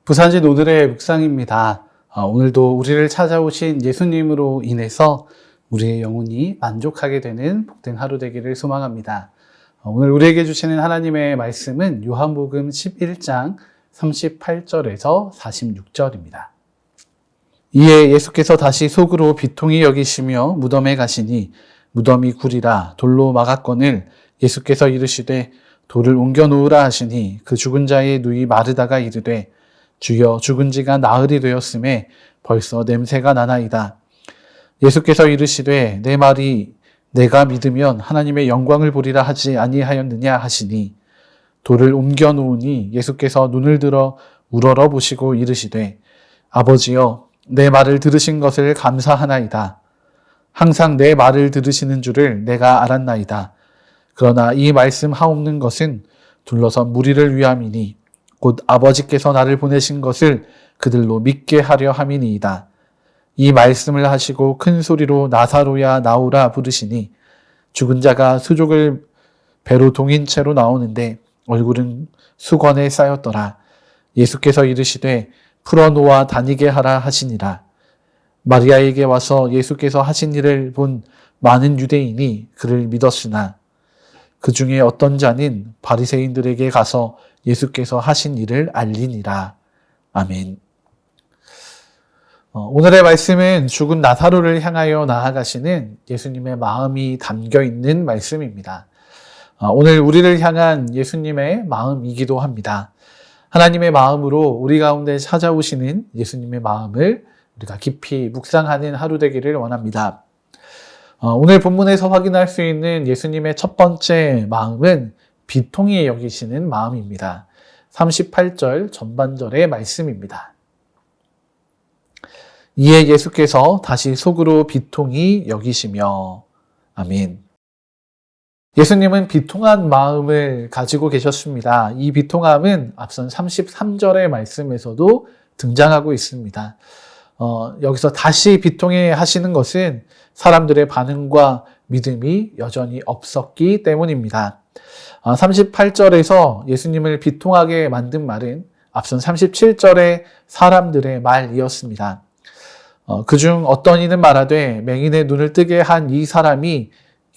부산진 오늘의 묵상입니다. 오늘도 우리를 찾아오신 예수님으로 인해서 우리의 영혼이 만족하게 되는 복된 하루 되기를 소망합니다. 오늘 우리에게 주시는 하나님의 말씀은 요한복음 11장 38절에서 46절입니다. 이에 예수께서 다시 속으로 비통히 여기시며 무덤에 가시니 무덤이 굴이라 돌로 막았거늘 예수께서 이르시되 돌을 옮겨 놓으라 하시니 그 죽은 자의 누이 마르다가 이르되 주여 죽은 지가 나흘이 되었음에 벌써 냄새가 나나이다. 예수께서 이르시되 내 말이 내가 믿으면 하나님의 영광을 보리라 하지 아니하였느냐 하시니 돌을 옮겨 놓으니 예수께서 눈을 들어 우러러 보시고 이르시되 아버지여 내 말을 들으신 것을 감사하나이다. 항상 내 말을 들으시는 줄을 내가 알았나이다. 그러나 이 말씀 하옵는 것은 둘러선 무리를 위함이니 곧 아버지께서 나를 보내신 것을 그들로 믿게 하려 함이니이다. 이 말씀을 하시고 큰 소리로 나사로야 나오라 부르시니 죽은 자가 수족을 배로 동인 채로 나오는데 얼굴은 수건에 쌓였더라. 예수께서 이르시되 풀어놓아 다니게 하라 하시니라. 마리아에게 와서 예수께서 하신 일을 본 많은 유대인이 그를 믿었으나 그 중에 어떤 자는 바리새인들에게 가서 예수께서 하신 일을 알리니라. 아멘. 오늘의 말씀은 죽은 나사로를 향하여 나아가시는 예수님의 마음이 담겨 있는 말씀입니다. 오늘 우리를 향한 예수님의 마음이기도 합니다. 하나님의 마음으로 우리 가운데 찾아오시는 예수님의 마음을 우리가 깊이 묵상하는 하루 되기를 원합니다. 오늘 본문에서 확인할 수 있는 예수님의 첫 번째 마음은 비통히 여기시는 마음입니다. 38절 전반절의 말씀입니다. 이에 예수께서 다시 속으로 비통히 여기시며 아멘. 예수님은 비통한 마음을 가지고 계셨습니다. 이 비통함은 앞선 33절의 말씀에서도 등장하고 있습니다. 여기서 다시 비통해 하시는 것은 사람들의 반응과 믿음이 여전히 없었기 때문입니다. 38절에서 예수님을 비통하게 만든 말은 앞선 37절의 사람들의 말이었습니다. 그중 어떤 이는 말하되 맹인의 눈을 뜨게 한 이 사람이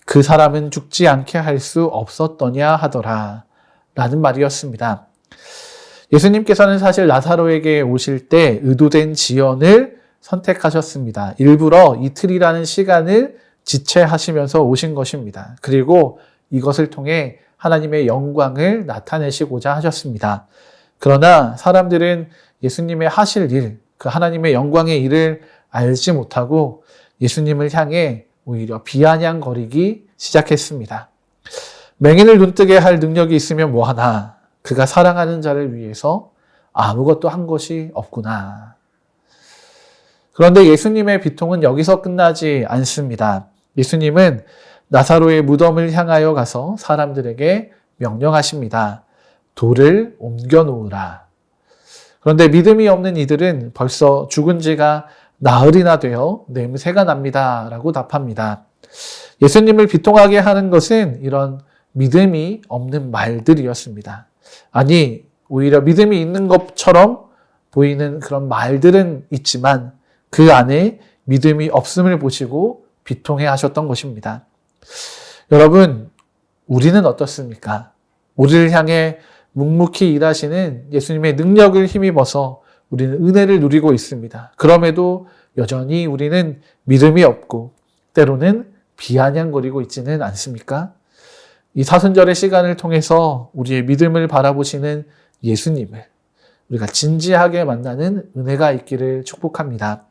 그 사람은 죽지 않게 할 수 없었더냐 하더라 라는 말이었습니다. 예수님께서는 사실 나사로에게 오실 때 의도된 지연을 선택하셨습니다. 일부러 이틀이라는 시간을 지체하시면서 오신 것입니다. 그리고 이것을 통해 하나님의 영광을 나타내시고자 하셨습니다. 그러나 사람들은 예수님의 하실 일, 그 하나님의 영광의 일을 알지 못하고 예수님을 향해 오히려 비아냥거리기 시작했습니다. 맹인을 눈뜨게 할 능력이 있으면 뭐하나? 그가 사랑하는 자를 위해서 아무것도 한 것이 없구나. 그런데 예수님의 비통은 여기서 끝나지 않습니다. 예수님은 나사로의 무덤을 향하여 가서 사람들에게 명령하십니다. 돌을 옮겨 놓으라. 그런데 믿음이 없는 이들은 벌써 죽은 지가 나흘이나 되어 냄새가 납니다. 라고 답합니다. 예수님을 비통하게 하는 것은 이런 믿음이 없는 말들이었습니다. 아니, 오히려 믿음이 있는 것처럼 보이는 그런 말들은 있지만 그 안에 믿음이 없음을 보시고 비통해 하셨던 것입니다. 여러분, 우리는 어떻습니까? 우리를 향해 묵묵히 일하시는 예수님의 능력을 힘입어서 우리는 은혜를 누리고 있습니다. 그럼에도 여전히 우리는 믿음이 없고 때로는 비아냥거리고 있지는 않습니까? 이 사순절의 시간을 통해서 우리의 믿음을 바라보시는 예수님을 우리가 진지하게 만나는 은혜가 있기를 축복합니다.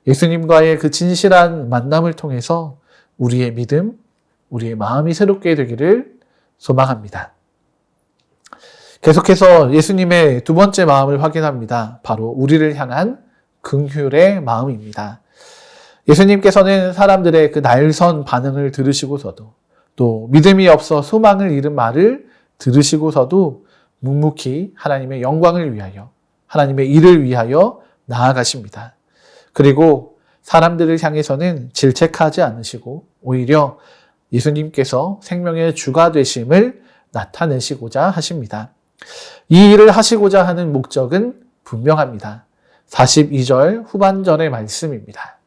예수님과의 그 진실한 만남을 통해서 우리의 믿음, 우리의 마음이 새롭게 되기를 소망합니다. 계속해서 예수님의 두 번째 마음을 확인합니다. 바로 우리를 향한 긍휼의 마음입니다. 예수님께서는 사람들의 그 날선 반응을 들으시고서도 또 믿음이 없어 소망을 잃은 말을 들으시고서도 묵묵히 하나님의 영광을 위하여 하나님의 일을 위하여 나아가십니다. 그리고 사람들을 향해서는 질책하지 않으시고 오히려 예수님께서 생명의 주가 되심을 나타내시고자 하십니다. 이 일을 하시고자 하는 목적은 분명합니다. 42절 후반절의 말씀입니다.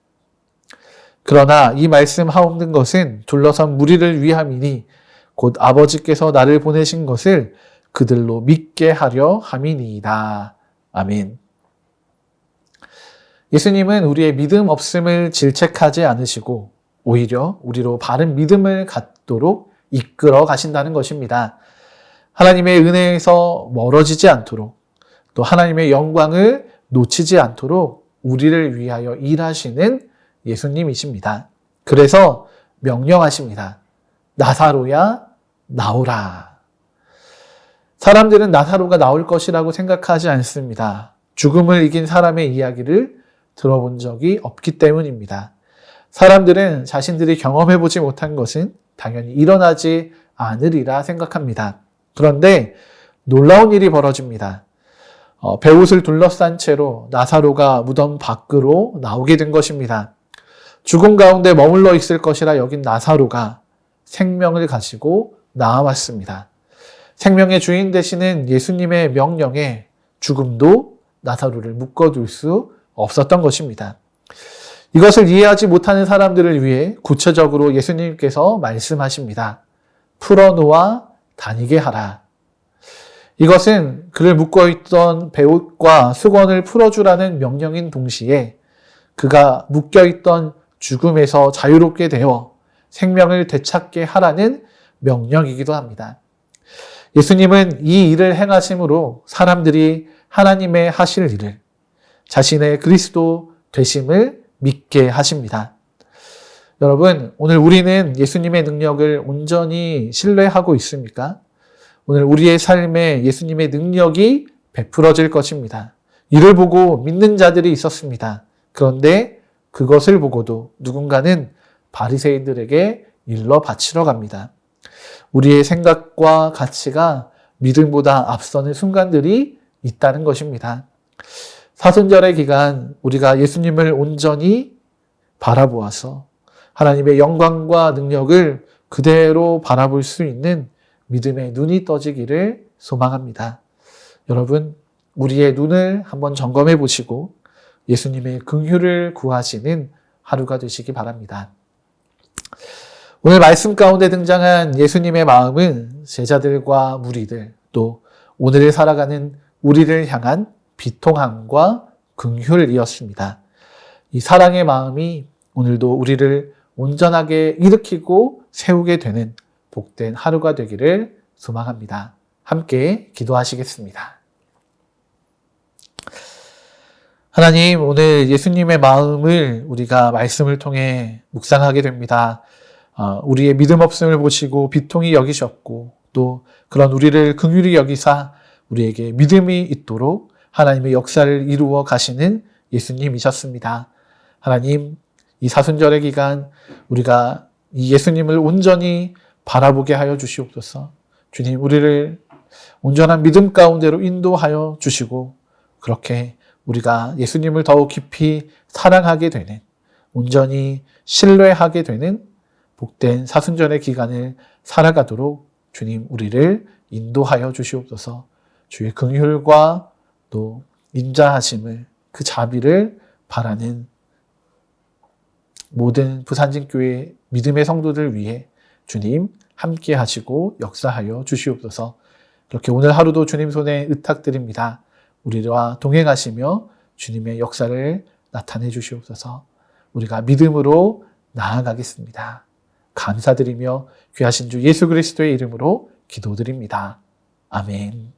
그러나 이 말씀 하옵는 것은 둘러선 무리를 위함이니 곧 아버지께서 나를 보내신 것을 그들로 믿게 하려 함이니이다. 아멘. 예수님은 우리의 믿음 없음을 질책하지 않으시고 오히려 우리로 바른 믿음을 갖도록 이끌어 가신다는 것입니다. 하나님의 은혜에서 멀어지지 않도록 또 하나님의 영광을 놓치지 않도록 우리를 위하여 일하시는 예수님이십니다. 그래서 명령하십니다. 나사로야 나오라. 사람들은 나사로가 나올 것이라고 생각하지 않습니다. 죽음을 이긴 사람의 이야기를 들어본 적이 없기 때문입니다. 사람들은 자신들이 경험해보지 못한 것은 당연히 일어나지 않으리라 생각합니다. 그런데 놀라운 일이 벌어집니다. 베옷을 둘러싼 채로 나사로가 무덤 밖으로 나오게 된 것입니다. 죽음 가운데 머물러 있을 것이라 여긴 나사로가 생명을 가지고 나와왔습니다. 생명의 주인 되시는 예수님의 명령에 죽음도 나사로를 묶어둘 수 없었던 것입니다. 이것을 이해하지 못하는 사람들을 위해 구체적으로 예수님께서 말씀하십니다. 풀어놓아 다니게 하라. 이것은 그를 묶어있던 베옷과 수건을 풀어주라는 명령인 동시에 그가 묶여있던 죽음에서 자유롭게 되어 생명을 되찾게 하라는 명령이기도 합니다. 예수님은 이 일을 행하심으로 사람들이 하나님의 하실 일을 자신의 그리스도 되심을 믿게 하십니다. 여러분, 오늘 우리는 예수님의 능력을 온전히 신뢰하고 있습니까? 오늘 우리의 삶에 예수님의 능력이 베풀어질 것입니다. 이를 보고 믿는 자들이 있었습니다. 그런데 그것을 보고도 누군가는 바리새인들에게 일러 바치러 갑니다. 우리의 생각과 가치가 믿음보다 앞서는 순간들이 있다는 것입니다. 사순절의 기간 우리가 예수님을 온전히 바라보아서 하나님의 영광과 능력을 그대로 바라볼 수 있는 믿음의 눈이 떠지기를 소망합니다. 여러분, 우리의 눈을 한번 점검해 보시고 예수님의 긍휼을 구하시는 하루가 되시기 바랍니다. 오늘 말씀 가운데 등장한 예수님의 마음은 제자들과 무리들, 또 오늘을 살아가는 우리를 향한 비통함과 긍휼이었습니다. 이 사랑의 마음이 오늘도 우리를 온전하게 일으키고 세우게 되는 복된 하루가 되기를 소망합니다. 함께 기도하시겠습니다. 하나님, 오늘 예수님의 마음을 우리가 말씀을 통해 묵상하게 됩니다. 우리의 믿음 없음을 보시고 비통히 여기셨고 또 그런 우리를 긍휼히 여기사 우리에게 믿음이 있도록 하나님의 역사를 이루어 가시는 예수님이셨습니다. 하나님, 이 사순절의 기간 우리가 이 예수님을 온전히 바라보게 하여 주시옵소서. 주님, 우리를 온전한 믿음 가운데로 인도하여 주시고 그렇게 우리가 예수님을 더욱 깊이 사랑하게 되는, 온전히 신뢰하게 되는 복된 사순절의 기간을 살아가도록 주님 우리를 인도하여 주시옵소서. 주의 긍휼과 또 인자하심을, 그 자비를 바라는 모든 부산진교회 믿음의 성도들 위해 주님 함께 하시고 역사하여 주시옵소서. 그렇게 오늘 하루도 주님 손에 의탁드립니다. 우리와 동행하시며 주님의 역사를 나타내 주시옵소서. 우리가 믿음으로 나아가겠습니다. 감사드리며 귀하신 주 예수 그리스도의 이름으로 기도드립니다. 아멘.